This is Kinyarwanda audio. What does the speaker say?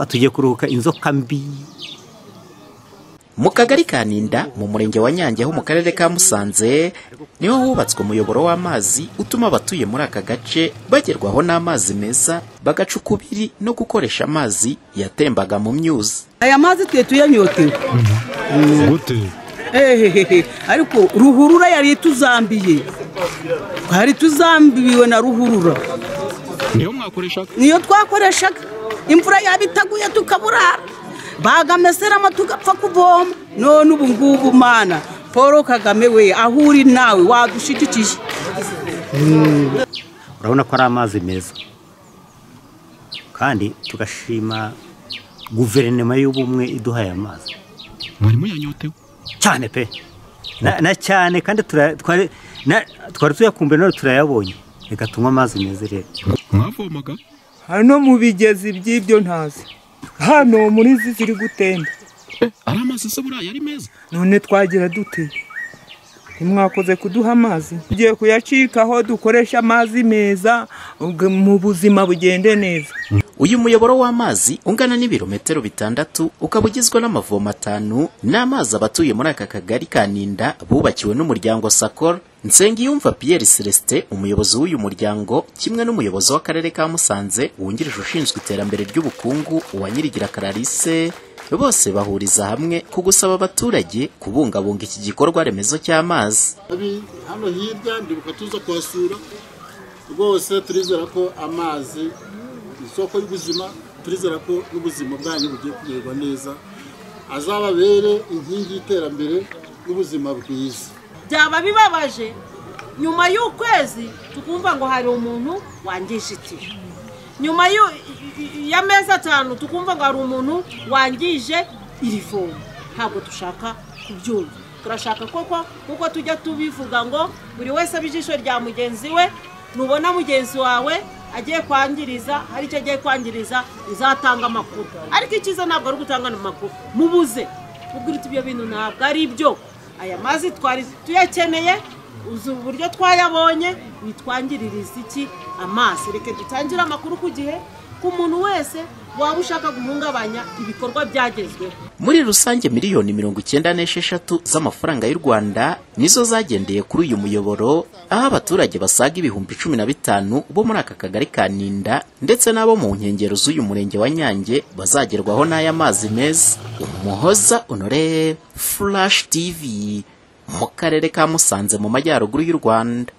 tugiye kuruhuka inzoka mbi. Mu kagari ka Ninda mu murenge wa Nyange ho mu karere ka Musanze niho hubatswe umuyoboro w'amazi utuma abatuye muri aka gace bagerwaho n'amazi meza bagaca ukubiri no gukoresha amazi yatembaga mu myuzi. Aya mazi twe tuyanyotewe gute ariko ruhurura yari tuzambiye, hari tuzambiwe na ruhurura. Niyo mwakoreshaga? Niyo twakoreshaga, imvura yabitaguye tukaburara, bagameseramo tugapfa kuvoma. None ubu ngubu mana Paul Kagame we ahuri nawe wadushikikije. Urabona ko ari amazi meza, kandi tugashima guverinoma y'ubumwe iduhaye amazi. Mwari muyanyotewe cyane pe na cyane, kandi twari tuyakumbuye none turayabonye. Reka tunywe amazi meza rero. Mwavomaga hano mu bigezi by'ibyo ntazi, hano muri izi ziri gutemba. Ari amazi se buriya yari meza? None twagira dute? Ntimwakoze kuduha amazi, tugiye kuyacikaho dukoresha amazi meza mu buzima bugende neza. Uyu muyoboro w'amazi ungana n'ibirometero 6 ukaba ugizwe n'amavomo 5 n'amazi abatuye muri aka kagari ka Ninda bubakiwe n'umuryango Sakor. Nsengiyumva Pierre Celestin umuyobozi w'uyu muryango kimwe n'umuyobozi w'akarere ka Musanze wungirije ushinzwe iterambere ry'ubukungu wa Nyirigira Clarisse bose bahuriza hamwe ku gusaba abaturage kubungabunga iki gikorwa remezo cy'amazi. Hano hirya ndibuka tuza kwasura rwose, turizera ko amazi isoko y'ubuzima, turizera ko n'ubuzima bwanyu bugiye kugerwa neza, azababere inkingi y'iterambere n'ubuzima bwiza. Byaba bibabaje nyuma y'ukwezi tukumva ngo hari umuntu wangije itiro, nyuma y'amezi 5 tukumva ngo hari umuntu wangije iri vomo. Ntabwo dushaka kubyumva, turashaka kuko tujya tubivuga ngo buri wese abijisho rya mugenzi we. Nubona mugenzi wawe agiye kwangiriza, hari icyo agiye kwangiriza, izatanga amakuru. Ariko ikiza ntabwo ari gutanga amakuru, mubuze ubwira ibyo bintu ntabwo ari byo. Aya mazi twari tuyakeneye, uzu uburyo twayabonye, bitwangiririza iki amazi. Reke dutangira amakuru ku gihe ku muntu wese waba ushaka guhungabanya ibikorwa byagezweho. Muri rusange miliyoni 96 z'amafaranga y'u Rwanda nizo zagendeye kuri uyu muyoboro, aho abaturage basaga ibihumbi 15 bo muri aka kagari ka Ninda ndetse nabo mu nkengero z'uyu murenge wa Nyange bazagerwaho n'aya mazi meza. Umuhoza Honore, Flash TV, mu karere ka Musanze mu majyaruguru y'u Rwanda.